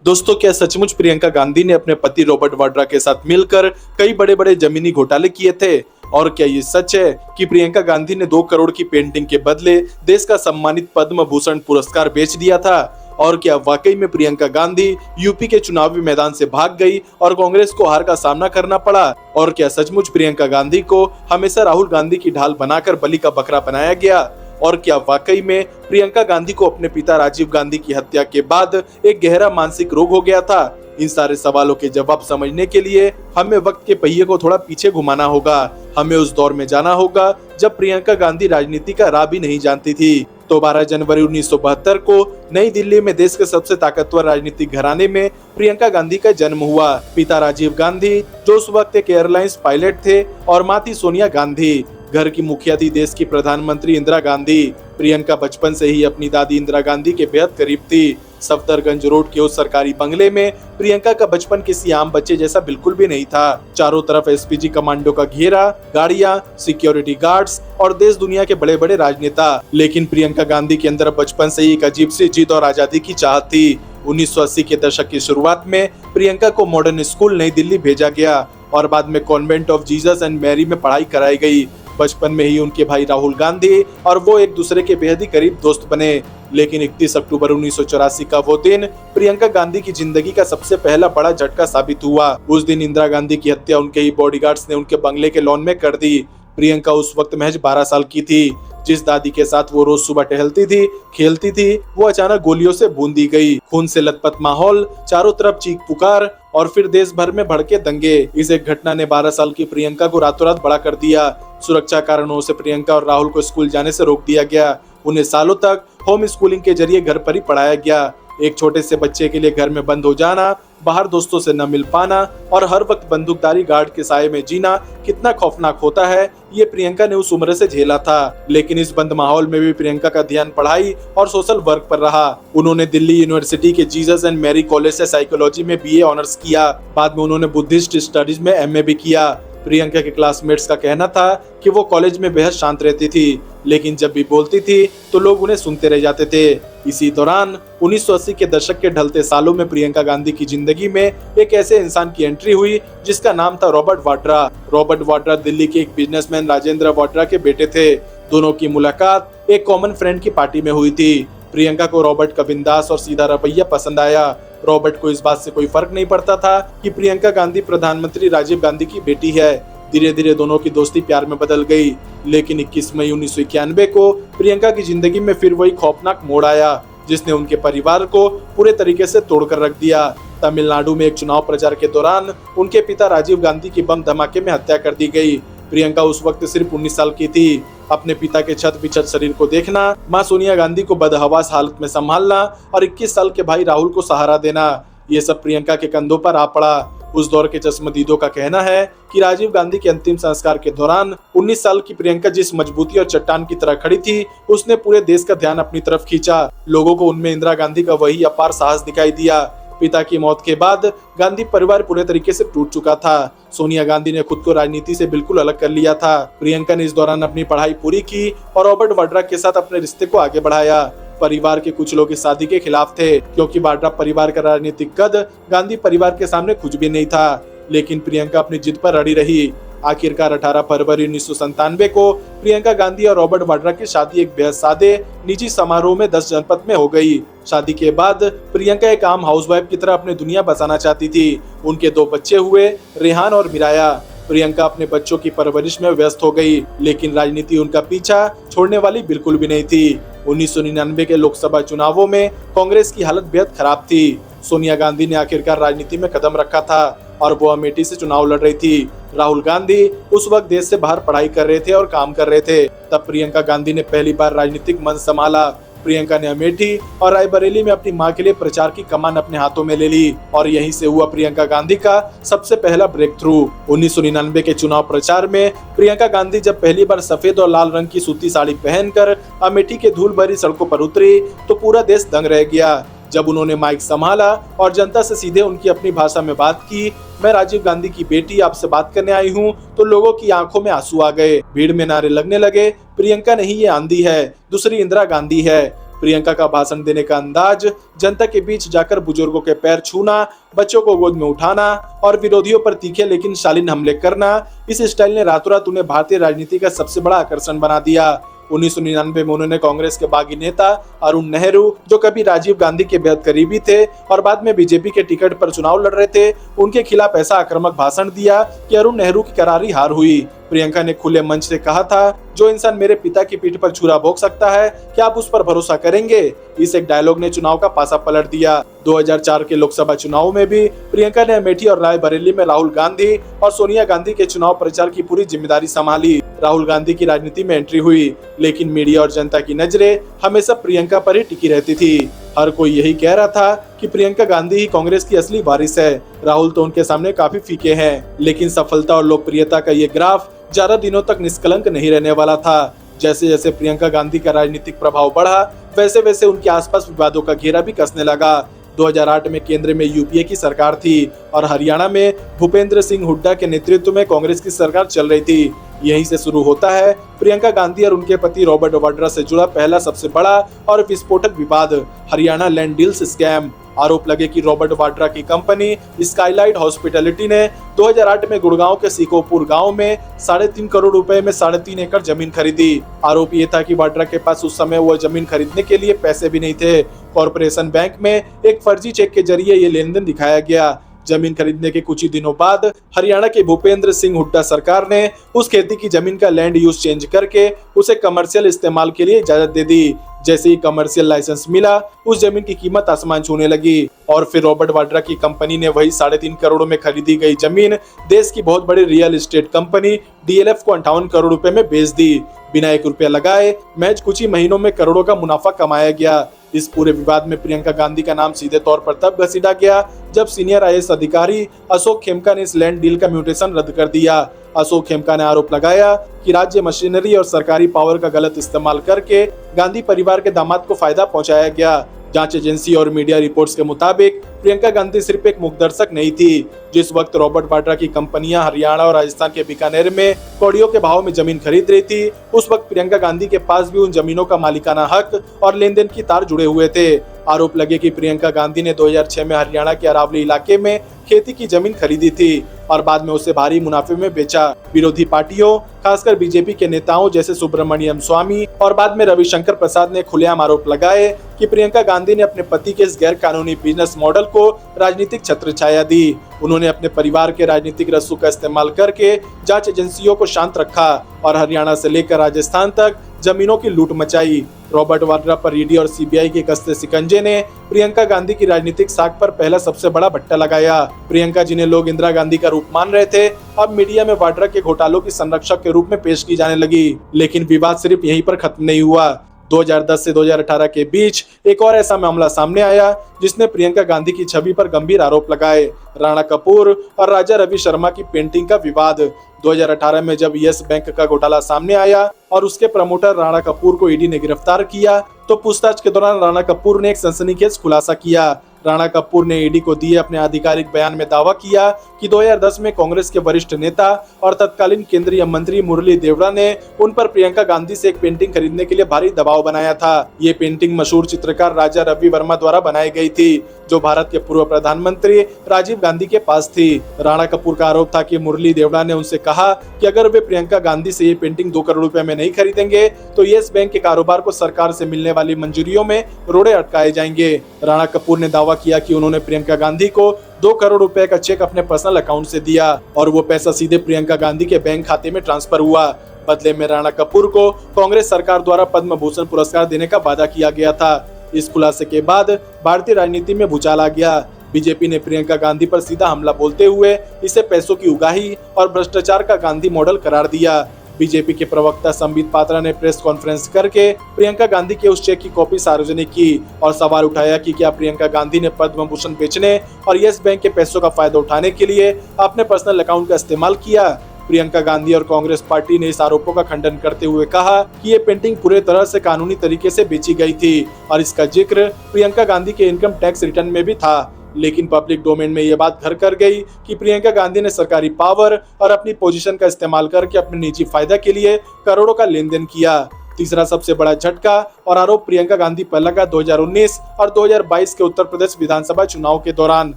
दोस्तों, क्या सचमुच प्रियंका गांधी ने अपने पति रॉबर्ट वाड्रा के साथ मिलकर कई बड़े बड़े जमीनी घोटाले किए थे? और क्या ये सच है कि प्रियंका गांधी ने 2 करोड़ की पेंटिंग के बदले देश का सम्मानित पद्म भूषण पुरस्कार बेच दिया था? और क्या वाकई में प्रियंका गांधी यूपी के चुनावी मैदान से भाग गई और कांग्रेस को हार का सामना करना पड़ा? और क्या सचमुच प्रियंका गांधी को हमेशा राहुल गांधी की ढाल बनाकर बलि का बकरा बनाया गया? और क्या वाकई में प्रियंका गांधी को अपने पिता राजीव गांधी की हत्या के बाद एक गहरा मानसिक रोग हो गया था? इन सारे सवालों के जवाब समझने के लिए हमें वक्त के पहिए को थोड़ा पीछे घुमाना होगा। हमें उस दौर में जाना होगा जब प्रियंका गांधी राजनीति का राह भी नहीं जानती थी। तो 12 जनवरी 1972 को नई दिल्ली में देश के सबसे ताकतवर राजनीतिक घराने में प्रियंका गांधी का जन्म हुआ। पिता राजीव गांधी, जो उस वक्त एक एयरलाइंस पायलट थे, और मां थी सोनिया गांधी। घर की मुखिया थी देश की प्रधानमंत्री इंदिरा गांधी। प्रियंका बचपन से ही अपनी दादी इंदिरा गांधी के बेहद करीब थी। सफदरगंज रोड के उस सरकारी बंगले में प्रियंका का बचपन किसी आम बच्चे जैसा बिल्कुल भी नहीं था। चारों तरफ एसपीजी कमांडो का घेरा, गाड़ियां, सिक्योरिटी गार्ड्स और देश दुनिया के बड़े बड़े राजनेता। लेकिन प्रियंका गांधी के अंदर बचपन से ही एक अजीब सी जिद और आजादी की चाहत थी। 1980 के दशक की शुरुआत में प्रियंका को मॉडर्न स्कूल नई दिल्ली भेजा गया और बाद में convent of Jesus and Mary में पढ़ाई कराई गई। बचपन में ही उनके भाई राहुल गांधी और वो एक दूसरे के बेहद ही करीब दोस्त बने। लेकिन 31 अक्टूबर 1984 का वो दिन प्रियंका गांधी की जिंदगी का सबसे पहला बड़ा झटका साबित हुआ। उस दिन इंदिरा गांधी की हत्या उनके ही बॉडीगार्ड्स ने उनके बंगले के लॉन में कर दी। प्रियंका उस वक्त महज 12 साल की थी। जिस दादी के साथ वो रोज सुबह टहलती थी, खेलती थी, वो अचानक गोलियों से बूंद दी गई। खून से लथपथ माहौल, चारों तरफ चीख पुकार और फिर देश भर में भड़के दंगे। इस एक घटना ने 12 साल की प्रियंका को रातों रात बड़ा कर दिया। सुरक्षा कारणों से प्रियंका और राहुल को स्कूल जाने से रोक दिया गया। उन्हें सालों तक होम स्कूलिंग के जरिए घर पर ही पढ़ाया गया। एक छोटे से बच्चे के लिए घर में बंद हो जाना, बाहर दोस्तों से न मिल पाना और हर वक्त बंदूकधारी गार्ड के साये में जीना कितना खौफनाक होता है, ये प्रियंका ने उस उम्र से झेला था। लेकिन इस बंद माहौल में भी प्रियंका का ध्यान पढ़ाई और सोशल वर्क पर रहा। उन्होंने दिल्ली यूनिवर्सिटी के जीसस एंड मैरी कॉलेज से साइकोलॉजी में बीए ऑनर्स किया। बाद में उन्होंने बुद्धिस्ट स्टडीज में एमए भी किया। प्रियंका के क्लासमेट्स का कहना था कि वो कॉलेज में बेहद शांत रहती थी, लेकिन जब भी बोलती थी तो लोग उन्हें सुनते रह जाते थे। इसी दौरान 1980 के दशक के ढलते सालों में प्रियंका गांधी की जिंदगी में एक ऐसे इंसान की एंट्री हुई जिसका नाम था रॉबर्ट वाड्रा। रॉबर्ट वाड्रा दिल्ली के एक बिजनेसमैन राजेंद्र वाड्रा के बेटे थे। दोनों की मुलाकात एक कॉमन फ्रेंड की पार्टी में हुई थी। प्रियंका को रॉबर्ट का बिंदास और सीधा रवैया पसंद आया। रॉबर्ट को इस बात से कोई फर्क नहीं पड़ता था कि प्रियंका गांधी प्रधानमंत्री राजीव गांधी की बेटी है। धीरे धीरे दोनों की दोस्ती प्यार में बदल गई। लेकिन 21 मई 1991 को प्रियंका की जिंदगी में फिर वही खौफनाक मोड़ आया जिसने उनके परिवार को पूरे तरीके से तोड़कर रख दिया। तमिलनाडु में एक चुनाव प्रचार के दौरान उनके पिता राजीव गांधी की बम धमाके में हत्या कर दी गई। प्रियंका उस वक्त सिर्फ 19 साल की थी। अपने पिता के छत बिछत शरीर को देखना, मां सोनिया गांधी को बदहवास हालत में संभालना और 21 साल के भाई राहुल को सहारा देना, ये सब प्रियंका के कंधों पर आ पड़ा। उस दौर के चश्मदीदों का कहना है कि राजीव गांधी के अंतिम संस्कार के दौरान 19 साल की प्रियंका जिस मजबूती और चट्टान की तरह खड़ी थी, उसने पूरे देश का ध्यान अपनी तरफ खींचा। लोगों को उनमें इंदिरा गांधी का वही अपार साहस दिखाई दिया। पिता की मौत के बाद गांधी परिवार पूरे तरीके से टूट चुका था। सोनिया गांधी ने खुद को राजनीति से बिल्कुल अलग कर लिया था। प्रियंका ने इस दौरान अपनी पढ़ाई पूरी की और रॉबर्ट वाड्रा के साथ अपने रिश्ते को आगे बढ़ाया। परिवार के कुछ लोग इस शादी के खिलाफ थे क्योंकि वाड्रा परिवार का राजनीतिक कद गांधी परिवार के सामने कुछ भी नहीं था। लेकिन प्रियंका अपनी जिद पर अड़ी रही। आखिरकार 18 फरवरी 1997 को प्रियंका गांधी और रॉबर्ट वाड्रा की शादी एक बेहद सादे निजी समारोह में 10 जनपद में हो गई। शादी के बाद प्रियंका एक आम हाउसवाइफ की तरह अपनी दुनिया बसाना चाहती थी। उनके 2 बच्चे हुए, रेहान और मिराया। प्रियंका अपने बच्चों की परवरिश में व्यस्त हो गई, लेकिन राजनीति उनका पीछा छोड़ने वाली बिल्कुल भी नहीं थी। 1999 के लोकसभा चुनावों में कांग्रेस की हालत बेहद खराब थी। सोनिया गांधी ने आखिरकार राजनीति में कदम रखा था और वो अमेठी से चुनाव लड़ रही थी। राहुल गांधी उस वक्त देश से बाहर पढ़ाई कर रहे थे और काम कर रहे थे। तब प्रियंका गांधी ने पहली बार राजनीतिक मंच संभाला। प्रियंका ने अमेठी और रायबरेली में अपनी मां के लिए प्रचार की कमान अपने हाथों में ले ली और यहीं से हुआ प्रियंका गांधी का सबसे पहला ब्रेक थ्रू। 1999 के चुनाव प्रचार में प्रियंका गांधी जब पहली बार सफेद और लाल रंग की सूती साड़ी पहनकर अमेठी के धूल भरी सड़कों पर उतरी तो पूरा देश दंग रह गया। जब उन्होंने माइक संभाला और जनता से सीधे उनकी अपनी भाषा में बात की, मैं राजीव गांधी की बेटी आपसे बात करने आई हूँ, तो लोगों की आंखों में आंसू आ गए। भीड़ में नारे लगने लगे, प्रियंका नहीं ये आंधी है, दूसरी इंदिरा गांधी है। प्रियंका का भाषण देने का अंदाज, जनता के बीच जाकर बुजुर्गों के पैर छूना, बच्चों को गोद में उठाना और विरोधियों पर तीखे लेकिन शालीन हमले करना, इस स्टाइल ने रातों रात उन्हें भारतीय राजनीति का सबसे बड़ा आकर्षण बना दिया। 1999 में उन्होंने कांग्रेस के बागी नेता अरुण नेहरू, जो कभी राजीव गांधी के बेहद करीबी थे और बाद में बीजेपी के टिकट पर चुनाव लड़ रहे थे, उनके खिलाफ ऐसा आक्रामक भाषण दिया कि अरुण नेहरू की करारी हार हुई। प्रियंका ने खुले मंच से कहा था, जो इंसान मेरे पिता की पीठ पर छुरा भोंक सकता है, क्या आप उस पर भरोसा करेंगे? इस एक डायलॉग ने चुनाव का पासा पलट दिया। 2004 के लोकसभा चुनाव में भी प्रियंका ने अमेठी और रायबरेली में राहुल गांधी और सोनिया गांधी के चुनाव प्रचार की पूरी जिम्मेदारी संभाली। राहुल गांधी की राजनीति में एंट्री हुई, लेकिन मीडिया और जनता की नजरें हमेशा प्रियंका पर ही टिकी रहती थी। हर कोई यही कह रहा था कि प्रियंका गांधी ही कांग्रेस की असली वारिस है। राहुल तो उनके सामने काफी फीके हैं, लेकिन सफलता और लोकप्रियता का ये ग्राफ ज्यादा दिनों तक निष्कलंक नहीं रहने वाला था। जैसे जैसे प्रियंका गांधी का राजनीतिक प्रभाव बढ़ा, वैसे वैसे उनके आसपास विवादों का घेरा भी कसने लगा। 2008 में केंद्र में यूपीए की सरकार थी और हरियाणा में भूपेंद्र सिंह हुड्डा के नेतृत्व में कांग्रेस की सरकार चल रही थी। यहीं से शुरू होता है प्रियंका गांधी और उनके पति रॉबर्ट वाड्रा से जुड़ा पहला सबसे बड़ा और विस्फोटक विवाद, हरियाणा लैंड डील्स स्कैम। आरोप लगे कि रॉबर्ट वाड्रा की कंपनी स्काईलाइट हॉस्पिटैलिटी ने 2008 में गुड़गांव के सिकोपुर गांव में 3.5 करोड़ रुपए में 3.5 एकड़ जमीन खरीदी। आरोप ये था कि वाड्रा के पास उस समय वह जमीन खरीदने के लिए पैसे भी नहीं थे। कॉर्पोरेशन बैंक में एक फर्जी चेक के जरिए ये लेन देन दिखाया गया। जमीन खरीदने के कुछ ही दिनों बाद हरियाणा के भूपेंद्र सिंह हुड्डा सरकार ने उस खेती की जमीन का लैंड यूज चेंज करके उसे कमर्शियल इस्तेमाल के लिए इजाजत दे दी। जैसे ही कमर्शियल लाइसेंस मिला, उस जमीन की कीमत आसमान छूने लगी और फिर रॉबर्ट वाड्रा की कंपनी ने वही 3.5 करोड़ में खरीदी गई जमीन देश की बहुत बड़ी रियल एस्टेट कंपनी डीएलएफ को 58 करोड़ रुपए में बेच दी। बिना 1 रुपया लगाए महज कुछ ही महीनों में करोड़ों का मुनाफा कमाया गया। इस पूरे विवाद में प्रियंका गांधी का नाम सीधे तौर पर तब घसीटा गया जब सीनियर आईएएस अधिकारी अशोक खेमका ने इस लैंड डील का म्यूटेशन रद्द कर दिया। अशोक खेमका ने आरोप लगाया कि राज्य मशीनरी और सरकारी पावर का गलत इस्तेमाल करके गांधी परिवार के दामाद को फायदा पहुंचाया गया। जांच एजेंसी और मीडिया रिपोर्ट्स के मुताबिक प्रियंका गांधी सिर्फ एक मुखदर्शक नहीं थी। जिस वक्त रॉबर्ट वाड्रा की कंपनियां हरियाणा और राजस्थान के बीकानेर में कौड़ियों के भाव में जमीन खरीद रही थी, उस वक्त प्रियंका गांधी के पास भी उन जमीनों का मालिकाना हक और लेन देन की तार जुड़े हुए थे। आरोप लगे कि प्रियंका गांधी ने 2006 में हरियाणा के अरावली इलाके में खेती की जमीन खरीदी थी और बाद में उसे भारी मुनाफे में बेचा। विरोधी पार्टियों, खासकर बीजेपी के नेताओं जैसे सुब्रमण्यम स्वामी और बाद में रविशंकर प्रसाद ने खुलेआम आरोप लगाए कि प्रियंका गांधी ने अपने पति के इस गैर कानूनी बिजनेस मॉडल को राजनीतिक छत्रछाया दी। उन्होंने अपने परिवार के राजनीतिक रस्सू का इस्तेमाल करके जांच एजेंसियों को शांत रखा और हरियाणा से लेकर राजस्थान तक जमीनों की लूट मचाई। रॉबर्ट वाड्रा पर ईडी और सीबीआई के कसते शिकंजे ने प्रियंका गांधी की राजनीतिक साख पर पहला सबसे बड़ा भट्टा लगाया। प्रियंका, जिन्हें लोग इंदिरा गांधी का रूप मान रहे थे, अब मीडिया में वाड्रा के घोटालों की संरक्षक के रूप में पेश की जाने लगी। लेकिन विवाद सिर्फ यहीं पर खत्म नहीं हुआ। 2010 से 2018 के बीच एक और ऐसा मामला सामने आया जिसने प्रियंका गांधी की छवि पर गंभीर आरोप लगाए। राणा कपूर और राजा रवि शर्मा की पेंटिंग का विवाद। 2018 में जब यस बैंक का घोटाला सामने आया और उसके प्रमोटर राणा कपूर को ईडी ने गिरफ्तार किया, तो पूछताछ के दौरान राणा कपूर ने एक सनसनीखेज खुलासा किया। राणा कपूर ने ईडी को दिए अपने आधिकारिक बयान में दावा किया कि 2010 में कांग्रेस के वरिष्ठ नेता और तत्कालीन केंद्रीय मंत्री मुरली देवड़ा ने उन पर प्रियंका गांधी से एक पेंटिंग खरीदने के लिए भारी दबाव बनाया था। ये पेंटिंग मशहूर चित्रकार राजा रवि वर्मा द्वारा बनाई गई थी, जो भारत के पूर्व प्रधानमंत्री राजीव गांधी के पास थी। राणा कपूर का आरोप था कि मुरली देवड़ा ने उनसे कहा कि अगर वे प्रियंका गांधी से ये पेंटिंग 2 करोड़ रुपए में नहीं खरीदेंगे तो येस बैंक के कारोबार को सरकार से मिलने वाली मंजूरियों में रोड़े अटकाए जाएंगे। राणा कपूर ने दावा किया कि उन्होंने प्रियंका गांधी को 2 करोड़ रुपए का चेक अपने पर्सनल अकाउंट से दिया और वो पैसा सीधे प्रियंका गांधी के बैंक खाते में ट्रांसफर हुआ। बदले में राणा कपूर को कांग्रेस सरकार द्वारा पद्म भूषण पुरस्कार देने का वादा किया गया था। इस खुलासे के बाद भारतीय राजनीति में भूचाल आ गया। बीजेपी ने प्रियंका गांधी पर सीधा हमला बोलते हुए इसे पैसों की उगाही और भ्रष्टाचार का गांधी मॉडल करार दिया। बीजेपी के प्रवक्ता संबित पात्रा ने प्रेस कॉन्फ्रेंस करके प्रियंका गांधी के उस चेक की कॉपी सार्वजनिक की और सवाल उठाया कि क्या प्रियंका गांधी ने पद्म भूषण बेचने और येस बैंक के पैसों का फायदा उठाने के लिए अपने पर्सनल अकाउंट का इस्तेमाल किया। प्रियंका गांधी और कांग्रेस पार्टी ने इस आरोपों का खंडन करते हुए कहा कि ये पेंटिंग पूरे तरह से कानूनी तरीके से बेची गई थी और इसका जिक्र प्रियंका गांधी के इनकम टैक्स रिटर्न में भी था। लेकिन पब्लिक डोमेन में ये बात घर कर गई कि प्रियंका गांधी ने सरकारी पावर और अपनी पोजीशन का इस्तेमाल करके अपने निजी फायदा के लिए करोड़ों का लेन देन किया। तीसरा सबसे बड़ा झटका और आरोप प्रियंका गांधी पर लगा 2019 और 2022 के उत्तर प्रदेश विधानसभा चुनाव के दौरान।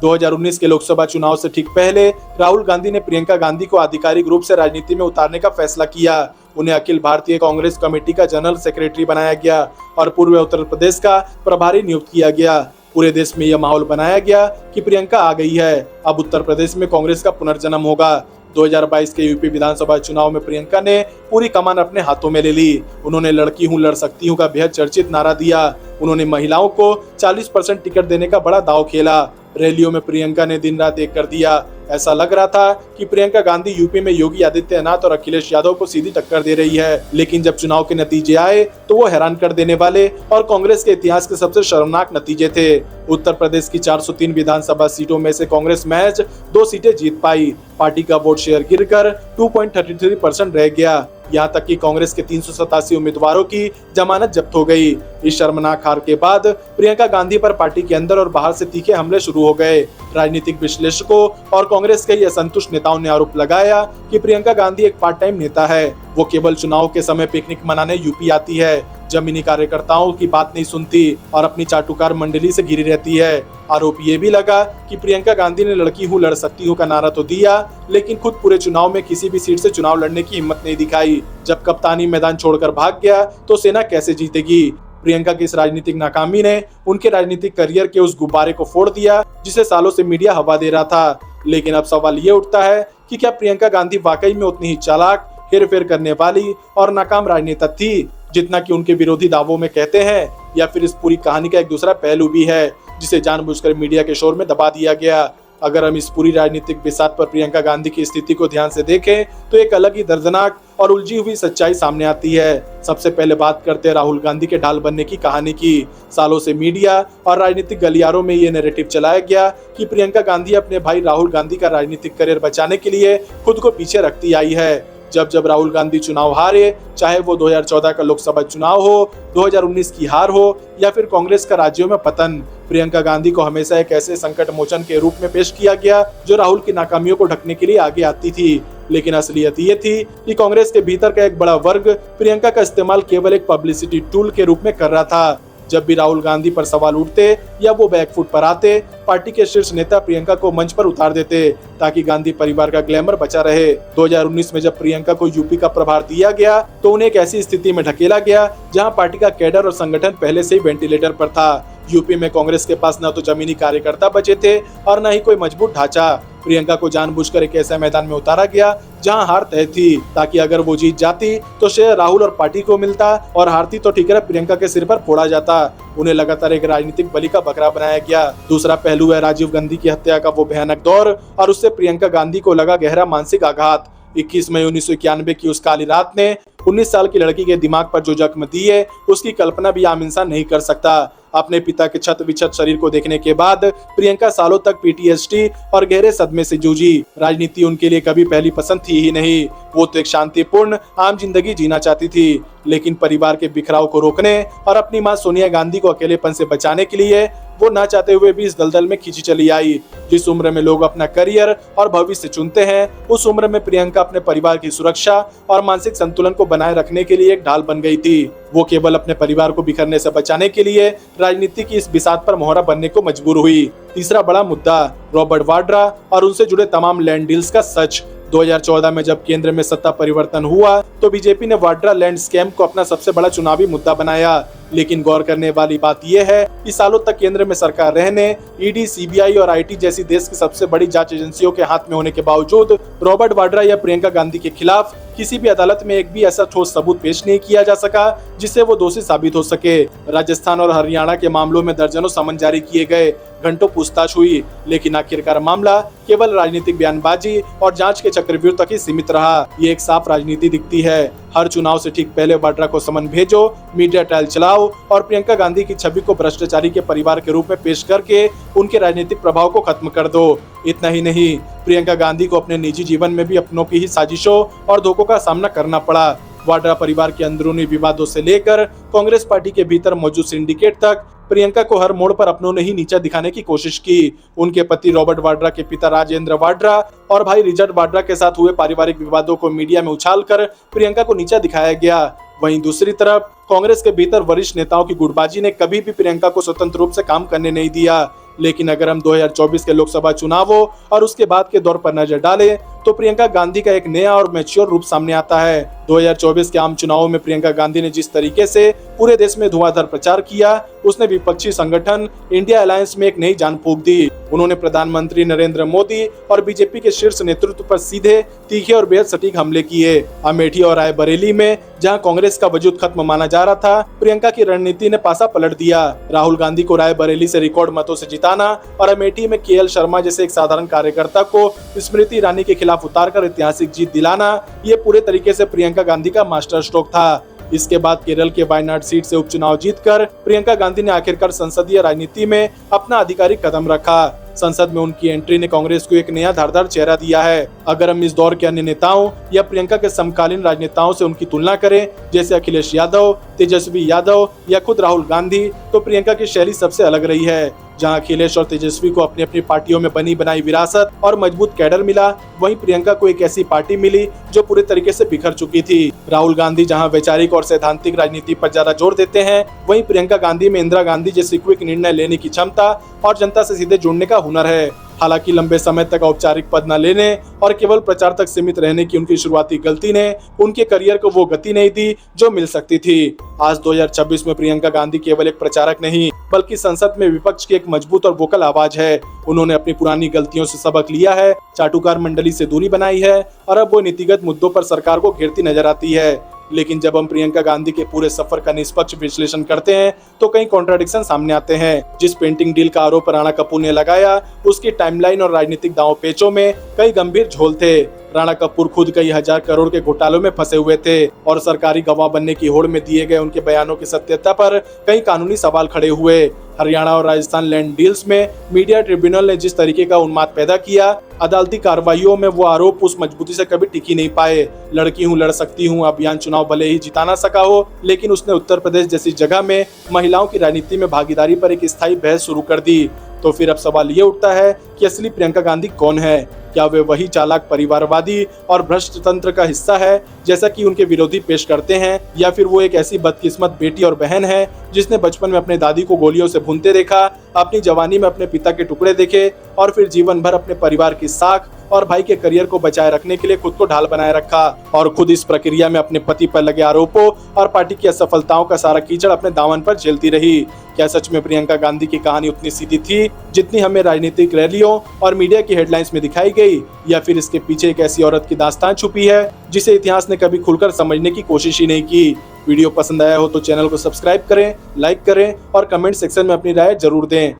2019 के लोकसभा चुनाव से ठीक पहले राहुल गांधी ने प्रियंका गांधी को आधिकारिक रूप से राजनीति में उतारने का फैसला किया। उन्हें अखिल भारतीय कांग्रेस कमेटी का जनरल सेक्रेटरी बनाया गया और पूर्व उत्तर प्रदेश का प्रभारी नियुक्त किया गया। पूरे देश में यह माहौल बनाया गया कि प्रियंका आ गई है, अब उत्तर प्रदेश में कांग्रेस का पुनर्जन्म होगा। 2022 के यूपी विधानसभा चुनाव में प्रियंका ने पूरी कमान अपने हाथों में ले ली। उन्होंने लड़की हूं लड़ सकती हूं का बेहद चर्चित नारा दिया। उन्होंने महिलाओं को 40% टिकट देने का बड़ा दांव खेला। रैलियों में प्रियंका ने दिन रात एक कर दिया। ऐसा लग रहा था कि प्रियंका गांधी यूपी में योगी आदित्यनाथ और अखिलेश यादव को सीधी टक्कर दे रही है, लेकिन जब चुनाव के नतीजे आए तो वो हैरान कर देने वाले और कांग्रेस के इतिहास के सबसे शर्मनाक नतीजे थे। उत्तर प्रदेश की 403 विधानसभा सीटों में से कांग्रेस महज 2 सीटें जीत पाई। पार्टी का वोट शेयर गिरकर 2.33% रह गया। यहाँ तक कि कांग्रेस के 387 उम्मीदवारों की जमानत जब्त हो गई। इस शर्मनाक हार के बाद प्रियंका गांधी पर पार्टी के अंदर और बाहर से तीखे हमले शुरू हो गए। राजनीतिक विश्लेषकों और कांग्रेस के असंतुष्ट नेताओं ने आरोप लगाया कि प्रियंका गांधी एक पार्ट टाइम नेता है। वो केवल चुनाव के समय पिकनिक मनाने यूपी आती है, जमीनी कार्यकर्ताओं की बात नहीं सुनती और अपनी चाटुकार मंडली से घिरी रहती है। आरोप ये भी लगा कि प्रियंका गांधी ने लड़की हूं लड़ सकती हूं का नारा तो दिया, लेकिन खुद पूरे चुनाव में किसी भी सीट से चुनाव लड़ने की हिम्मत नहीं दिखाई। जब कप्तानी मैदान छोड़कर भाग गया तो सेना कैसे जीतेगी। प्रियंका की इस राजनीतिक नाकामी ने उनके राजनीतिक करियर के उस गुब्बारे को फोड़ दिया जिसे सालों से मीडिया हवा दे रहा था। लेकिन अब सवाल ये उठता है कि क्या प्रियंका गांधी वाकई में उतनी ही चालाक, हेरफेर करने वाली और नाकाम राजनेता थी जितना कि उनके विरोधी दावों में कहते हैं, या फिर इस पूरी कहानी का एक दूसरा पहलू भी है जिसे जानबूझकर मीडिया के शोर में दबा दिया गया। अगर हम इस पूरी राजनीतिक बिसात पर प्रियंका गांधी की स्थिति को ध्यान से देखें तो एक अलग ही दर्दनाक और उलझी हुई सच्चाई सामने आती है। सबसे पहले बात करते हैं राहुल गांधी के ढाल बनने की कहानी की। सालों से मीडिया और राजनीतिक गलियारों में ये नैरेटिव चलाया गया कि प्रियंका गांधी अपने भाई राहुल गांधी का राजनीतिक करियर बचाने के लिए खुद को पीछे रखती आई है। जब राहुल गांधी चुनाव हारे, चाहे वो 2014 का लोकसभा चुनाव हो, 2019 की हार हो या फिर कांग्रेस का राज्यों में पतन, प्रियंका गांधी को हमेशा एक ऐसे संकट मोचन के रूप में पेश किया गया जो राहुल की नाकामियों को ढकने के लिए आगे आती थी। लेकिन असलियत ये थी कि कांग्रेस के भीतर का एक बड़ा वर्ग प्रियंका का इस्तेमाल केवल एक पब्लिसिटी टूल के रूप में कर रहा था। जब भी राहुल गांधी पर सवाल उठते या वो बैकफुट पर आते, पार्टी के शीर्ष नेता प्रियंका को मंच पर उतार देते ताकि गांधी परिवार का ग्लैमर बचा रहे। 2019 में जब प्रियंका को यूपी का प्रभार दिया गया तो उन्हें एक ऐसी स्थिति में ढकेला गया जहां पार्टी का कैडर और संगठन पहले से ही वेंटिलेटर पर था। यूपी में कांग्रेस के पास न तो जमीनी कार्यकर्ता बचे थे और न ही कोई मजबूत ढांचा। प्रियंका को जानबूझकर एक ऐसे मैदान में उतारा गया जहां हार तय थी, ताकि अगर वो जीत जाती तो श्रेय राहुल और पार्टी को मिलता और हारती तो ठीकरा प्रियंका के सिर पर फोड़ा जाता। उन्हें लगातार एक राजनीतिक बलि का बकरा बनाया गया। दूसरा पहलू है राजीव गांधी की हत्या का वो भयानक दौर और उससे प्रियंका गांधी को लगा गहरा मानसिक आघात। 21 मई 1991 की उस काली रात ने 19 साल की लड़की के दिमाग पर जो जख्म दिए उसकी कल्पना भी आम इंसान नहीं कर सकता। अपने पिता के छत विछत शरीर को देखने के बाद प्रियंका सालों तक पीटीएसडी और गहरे सदमे से जूझी। राजनीति उनके लिए कभी पहली पसंद थी ही नहीं। वो तो एक शांतिपूर्ण आम जिंदगी जीना चाहती थी, लेकिन परिवार के बिखराव को रोकने और अपनी मां सोनिया गांधी को अकेलेपन से बचाने के लिए वो ना चाहते हुए भी इस दलदल में खींची चली आई। जिस उम्र में लोग अपना करियर और भविष्य चुनते हैं, उस उम्र में प्रियंका अपने परिवार की सुरक्षा और मानसिक संतुलन को बनाए रखने के लिए एक ढाल बन गई थी। वो केवल अपने परिवार को बिखरने से बचाने के लिए राजनीति की इस बिसात पर मोहरा बनने को मजबूर हुई। तीसरा बड़ा मुद्दा रॉबर्ट वाड्रा और उनसे जुड़े तमाम लैंड डील्स का सच। 2014 में जब केंद्र में सत्ता परिवर्तन हुआ तो बीजेपी ने वाड्रा लैंड स्कैम को अपना सबसे बड़ा चुनावी मुद्दा बनाया। लेकिन गौर करने वाली बात यह है कि सालों तक केंद्र में सरकार रहने, ईडी, सीबीआई और आईटी जैसी देश की सबसे बड़ी जांच एजेंसियों के हाथ में होने के बावजूद रॉबर्ट वाड्रा या प्रियंका गांधी के खिलाफ किसी भी अदालत में एक भी ऐसा ठोस सबूत पेश नहीं किया जा सका जिससे वो दोषी साबित हो सके। राजस्थान और हरियाणा के मामलों में दर्जनों समन जारी किए गए, घंटों पूछताछ हुई, लेकिन आखिरकार मामला केवल राजनीतिक बयानबाजी और जांच के चक्रव्यूह तक ही सीमित रहा। ये एक साफ राजनीति दिखती है। हर चुनाव से ठीक पहले वाड्रा को समन भेजो, मीडिया ट्रायल चलाओ और प्रियंका गांधी की छवि को भ्रष्टाचारी के परिवार के रूप में पेश करके उनके राजनीतिक प्रभाव को खत्म कर दो। इतना ही नहीं, प्रियंका गांधी को अपने निजी जीवन में भी अपनों की ही साजिशों और धोखों का सामना करना पड़ा। वाड्रा परिवार के अंदरूनी विवादों से लेकर कांग्रेस पार्टी के भीतर मौजूद सिंडिकेट तक प्रियंका को हर मोड़ पर अपनों ने ही नीचा दिखाने की कोशिश की। उनके पति रॉबर्ट वाड्रा के पिता राजेंद्र वाड्रा और भाई रिचर्ड वाड्रा के साथ हुए पारिवारिक विवादों को मीडिया में उछालकर प्रियंका को नीचा दिखाया गया। वहीं दूसरी तरफ कांग्रेस के भीतर वरिष्ठ नेताओं की गुटबाजी ने कभी भी प्रियंका को स्वतंत्र रूप से काम करने नहीं दिया। लेकिन अगर हम 2024 के लोकसभा चुनावों और उसके बाद के दौर पर नजर डालें तो प्रियंका गांधी का एक नया और मैच्योर रूप सामने आता है। 2024 के आम चुनावों में प्रियंका गांधी ने जिस तरीके से पूरे देश में धुआंधार प्रचार किया, उसने विपक्षी संगठन इंडिया अलायंस में एक नई जान फूंक दी। उन्होंने प्रधानमंत्री नरेंद्र मोदी और बीजेपी के शीर्ष नेतृत्व पर सीधे, तीखे और बेहद सटीक हमले किए। अमेठी और रायबरेली में जहां कांग्रेस का वजूद खत्म माना जा रहा था, प्रियंका की रणनीति ने पासा पलट दिया। राहुल गांधी को रायबरेली से रिकॉर्ड मतों से जिताना और अमेठी में केएल शर्मा जैसे एक साधारण कार्यकर्ता को स्मृति ईरानी के खिलाफ उतारकर ऐतिहासिक जीत दिलाना, ये पूरे तरीके से प्रियंका गांधी का मास्टर स्ट्रोक था। इसके बाद केरल के वायनाड सीट से उपचुनाव जीतकर प्रियंका गांधी ने आखिरकार संसदीय राजनीति में अपना आधिकारिक कदम रखा। संसद में उनकी एंट्री ने कांग्रेस को एक नया धारदार चेहरा दिया है। अगर हम इस दौर के अन्य नेताओं या प्रियंका के समकालीन राजनेताओं से उनकी तुलना करें, जैसे अखिलेश यादव, तेजस्वी यादव या खुद राहुल गांधी, तो प्रियंका की शैली सबसे अलग रही है। जहां अखिलेश और तेजस्वी को अपनी अपनी पार्टियों में बनी बनाई विरासत और मजबूत कैडर मिला, वहीं प्रियंका को एक ऐसी पार्टी मिली जो पूरी तरीके से बिखर चुकी थी। राहुल गांधी जहां वैचारिक और सैद्धांतिक राजनीति पर ज्यादा जोर देते हैं, वहीं प्रियंका गांधी में इंदिरा गांधी जैसी क्विक निर्णय लेने की क्षमता और जनता से सीधे जुड़ने का हुनर है। हालांकि लंबे समय तक औपचारिक पद न लेने और केवल प्रचार तक सीमित रहने की उनकी शुरुआती गलती ने उनके करियर को वो गति नहीं दी जो मिल सकती थी। आज 2026 में प्रियंका गांधी केवल एक प्रचारक नहीं, बल्कि संसद में विपक्ष की एक मजबूत और वोकल आवाज है। उन्होंने अपनी पुरानी गलतियों से सबक लिया है, चाटुकार मंडली से दूरी बनाई है और अब वो नीतिगत मुद्दों पर सरकार को घेरती नजर आती है। लेकिन जब हम प्रियंका गांधी के पूरे सफर का निष्पक्ष विश्लेषण करते हैं तो कई कॉन्ट्राडिक्शन सामने आते हैं। जिस पेंटिंग डील का आरोप राणा कपूर ने लगाया, उसकी टाइमलाइन और राजनीतिक दांव पेचों में कई गंभीर झोल थे। राणा कपूर खुद कई हजार करोड़ के घोटालों में फंसे हुए थे और सरकारी गवाह बनने की होड़ में दिए गए उनके बयानों की सत्यता पर कई कानूनी सवाल खड़े हुए। हरियाणा और राजस्थान लैंड डील्स में मीडिया ट्रिब्यूनल ने जिस तरीके का उन्माद पैदा किया, अदालती कार्रवाइयों में वो आरोप उस मजबूती से कभी टिक ही नहीं पाए। लड़की हूँ लड़ सकती हूँ अभियान चुनाव भले ही जिता ना सका हो, लेकिन उसने उत्तर प्रदेश जैसी जगह में महिलाओं की राजनीति में भागीदारी पर एक स्थायी बहस शुरू कर दी। तो फिर अब सवाल ये उठता है कि असली प्रियंका गांधी कौन है? क्या वे वही चालाक परिवारवादी और भ्रष्ट तंत्र का हिस्सा है जैसा कि उनके विरोधी पेश करते हैं, या फिर वो एक ऐसी बदकिस्मत बेटी और बहन है जिसने बचपन में अपने दादी को गोलियों से भूनते देखा, अपनी जवानी में अपने पिता के टुकड़े देखे और फिर जीवन भर अपने परिवार की साख और भाई के करियर को बचाए रखने के लिए खुद को ढाल बनाए रखा और खुद इस प्रक्रिया में अपने पति पर लगे आरोपों और पार्टी की असफलताओं का सारा कीचड़ अपने दामन पर झेलती रही? क्या सच में प्रियंका गांधी की कहानी उतनी सीधी थी जितनी हमें राजनीतिक रैलियों और मीडिया की हेडलाइंस में दिखाई गई, या फिर इसके पीछे एक ऐसी औरत की दास्तान छुपी है जिसे इतिहास ने कभी खुलकर समझने की कोशिश ही नहीं की? वीडियो पसंद आया हो तो चैनल को सब्सक्राइब करें, लाइक करें और कमेंट सेक्शन में अपनी राय जरूर दें।